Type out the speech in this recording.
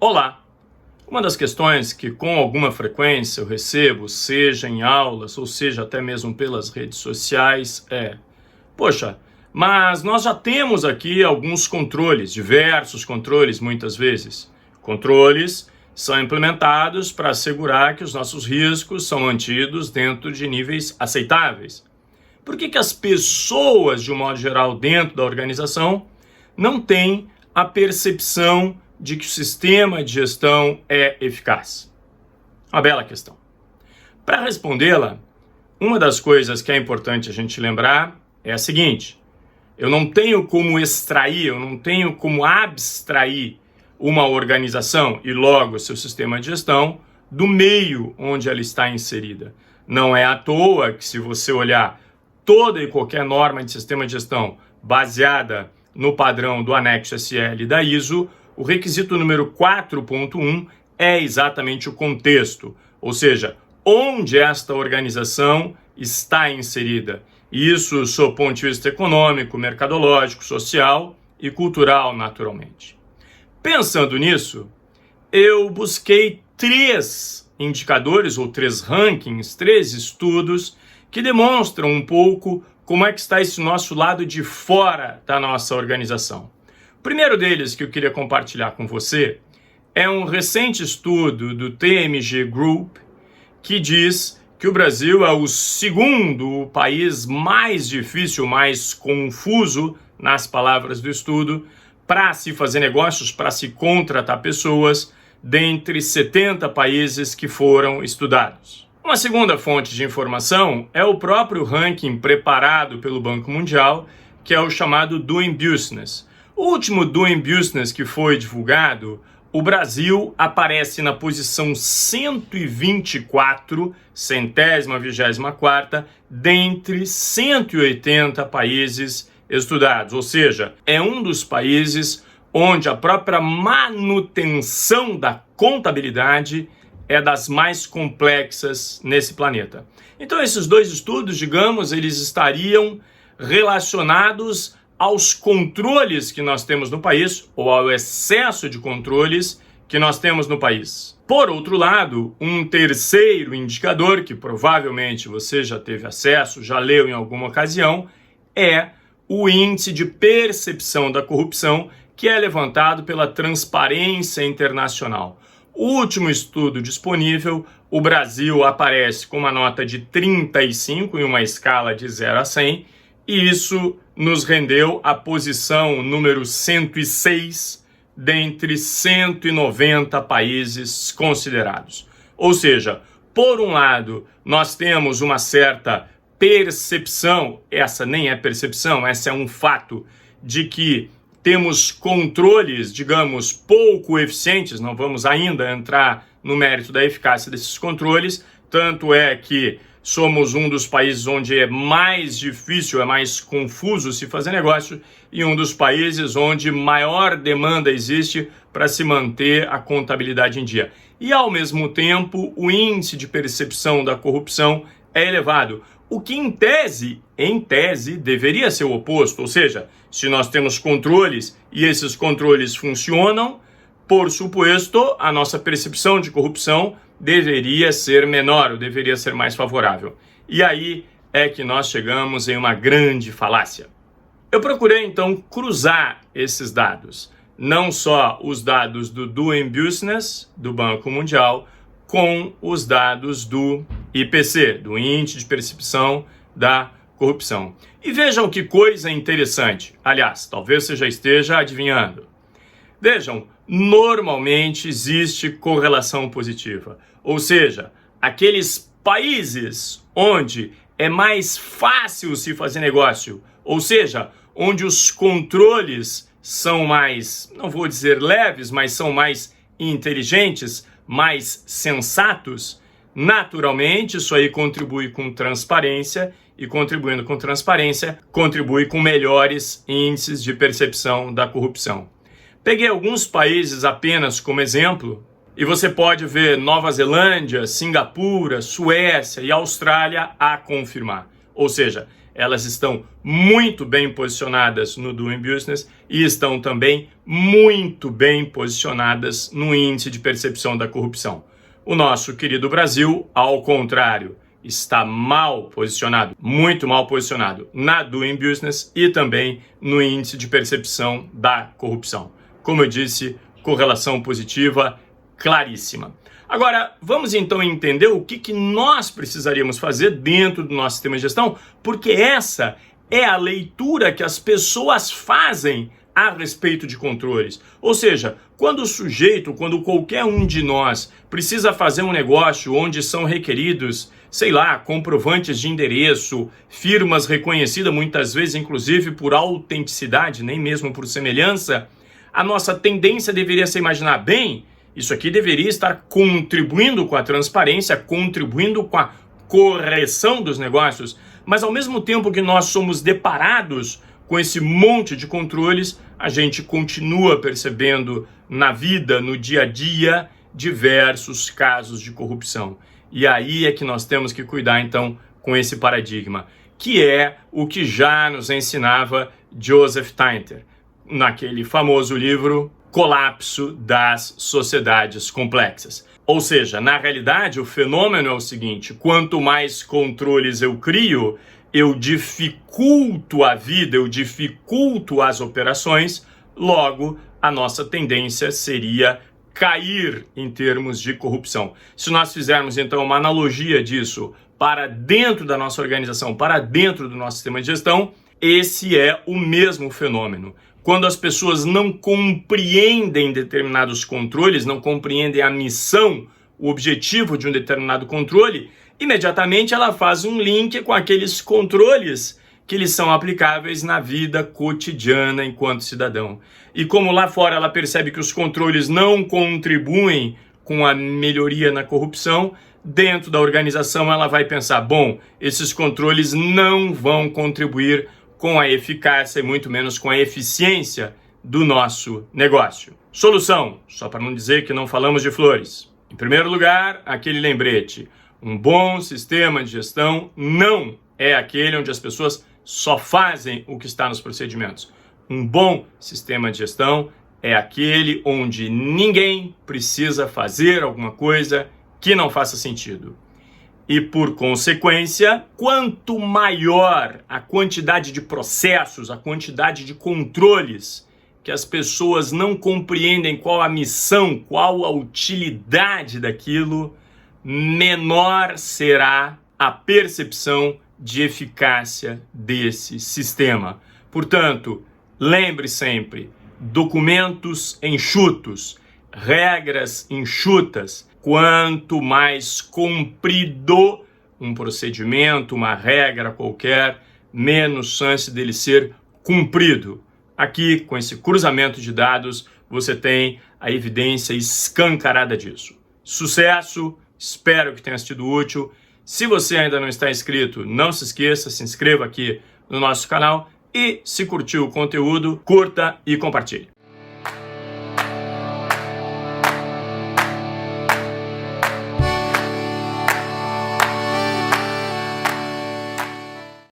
Olá! Uma das questões que com alguma frequência eu recebo, seja em aulas ou seja até mesmo pelas redes sociais, é: poxa, mas nós já temos aqui alguns controles, diversos controles muitas vezes. Controles são implementados para assegurar que os nossos riscos são mantidos dentro de níveis aceitáveis. Por que as pessoas, de um modo geral, dentro da organização, não têm a percepção de que o sistema de gestão é eficaz? Uma bela questão. Para respondê-la, uma das coisas que é importante a gente lembrar é a seguinte: eu não tenho como extrair, eu não tenho como abstrair uma organização e logo seu sistema de gestão do meio onde ela está inserida. Não é à toa que, se você olhar toda e qualquer norma de sistema de gestão baseada no padrão do anexo SL da ISO, o requisito número 4.1 é exatamente o contexto, ou seja, onde esta organização está inserida. Isso sob o ponto de vista econômico, mercadológico, social e cultural, naturalmente. Pensando nisso, eu busquei 3 indicadores ou 3 rankings, 3 estudos que demonstram um pouco como é que está esse nosso lado de fora da nossa organização. O primeiro deles que eu queria compartilhar com você é um recente estudo do TMG Group que diz que o Brasil é o segundo país mais difícil, mais confuso, nas palavras do estudo, para se fazer negócios, para se contratar pessoas, dentre 70 países que foram estudados. Uma segunda fonte de informação é o próprio ranking preparado pelo Banco Mundial, que é o chamado Doing Business. O último Doing Business que foi divulgado, o Brasil aparece na posição 124, 124ª, dentre 180 países estudados. Ou seja, é um dos países onde a própria manutenção da contabilidade é das mais complexas nesse planeta. Então esses 2 estudos, digamos, eles estariam relacionados aos controles que nós temos no país, ou ao excesso de controles que nós temos no país. Por outro lado, um terceiro indicador, que provavelmente você já teve acesso, já leu em alguma ocasião, é o índice de percepção da corrupção, que é levantado pela Transparência Internacional. O último estudo disponível, o Brasil aparece com uma nota de 35 em uma escala de 0 a 100, e isso nos rendeu a posição número 106 dentre 190 países considerados. Ou seja, por um lado, nós temos uma certa percepção, essa nem é percepção, essa é um fato, de que temos controles, digamos, pouco eficientes, não vamos ainda entrar no mérito da eficácia desses controles, tanto é que somos um dos países onde é mais difícil, é mais confuso se fazer negócio e um dos países onde maior demanda existe para se manter a contabilidade em dia. E, ao mesmo tempo, o índice de percepção da corrupção é elevado, o que em tese, deveria ser o oposto, ou seja, se nós temos controles e esses controles funcionam, por suposto, a nossa percepção de corrupção deveria ser menor, ou deveria ser mais favorável. E aí é que nós chegamos em uma grande falácia. Eu procurei, então, cruzar esses dados, não só os dados do Doing Business, do Banco Mundial, com os dados do IPC, do Índice de Percepção da Corrupção. E vejam que coisa interessante. Aliás, talvez você já esteja adivinhando. Vejam, normalmente existe correlação positiva. Ou seja, aqueles países onde é mais fácil se fazer negócio, ou seja, onde os controles são mais, não vou dizer leves, mas são mais inteligentes, mais sensatos, naturalmente isso aí contribui com transparência e, contribuindo com transparência, contribui com melhores índices de percepção da corrupção. Peguei alguns países apenas como exemplo e você pode ver Nova Zelândia, Singapura, Suécia e Austrália a confirmar. Ou seja, elas estão muito bem posicionadas no Doing Business e estão também muito bem posicionadas no índice de percepção da corrupção. O nosso querido Brasil, ao contrário, está mal posicionado, muito mal posicionado na Doing Business e também no índice de percepção da corrupção. Como eu disse, correlação positiva claríssima. Agora, vamos então entender o que nós precisaríamos fazer dentro do nosso sistema de gestão, porque essa é a leitura que as pessoas fazem a respeito de controles. Ou seja, quando qualquer um de nós precisa fazer um negócio onde são requeridos, sei lá, comprovantes de endereço, firmas reconhecidas muitas vezes, inclusive por autenticidade, nem mesmo por semelhança, a nossa tendência deveria ser imaginar, bem, isso aqui deveria estar contribuindo com a transparência, contribuindo com a correção dos negócios, mas ao mesmo tempo que nós somos deparados com esse monte de controles, a gente continua percebendo na vida, no dia a dia, diversos casos de corrupção. E aí é que nós temos que cuidar então com esse paradigma, que é o que já nos ensinava Joseph Tainter, naquele famoso livro Colapso das Sociedades Complexas. Ou seja, na realidade, o fenômeno é o seguinte: quanto mais controles eu crio, eu dificulto a vida, eu dificulto as operações, logo a nossa tendência seria cair em termos de corrupção. Se nós fizermos então uma analogia disso para dentro da nossa organização, para dentro do nosso sistema de gestão, esse é o mesmo fenômeno. Quando as pessoas não compreendem determinados controles, não compreendem a missão, o objetivo de um determinado controle, imediatamente ela faz um link com aqueles controles que lhes são aplicáveis na vida cotidiana enquanto cidadão. E como lá fora ela percebe que os controles não contribuem com a melhoria na corrupção, dentro da organização ela vai pensar, bom, esses controles não vão contribuir com a eficácia e muito menos com a eficiência do nosso negócio. Solução, só para não dizer que não falamos de flores. Em primeiro lugar, aquele lembrete. Um bom sistema de gestão não é aquele onde as pessoas só fazem o que está nos procedimentos. Um bom sistema de gestão é aquele onde ninguém precisa fazer alguma coisa que não faça sentido. E, por consequência, quanto maior a quantidade de processos, a quantidade de controles que as pessoas não compreendem qual a missão, qual a utilidade daquilo, menor será a percepção de eficácia desse sistema. Portanto, lembre sempre, documentos enxutos, regras enxutas. Quanto mais comprido um procedimento, uma regra qualquer, menos chance dele ser cumprido. Aqui, com esse cruzamento de dados, você tem a evidência escancarada disso. Sucesso, espero que tenha sido útil. Se você ainda não está inscrito, não se esqueça, se inscreva aqui no nosso canal e, se curtiu o conteúdo, curta e compartilhe.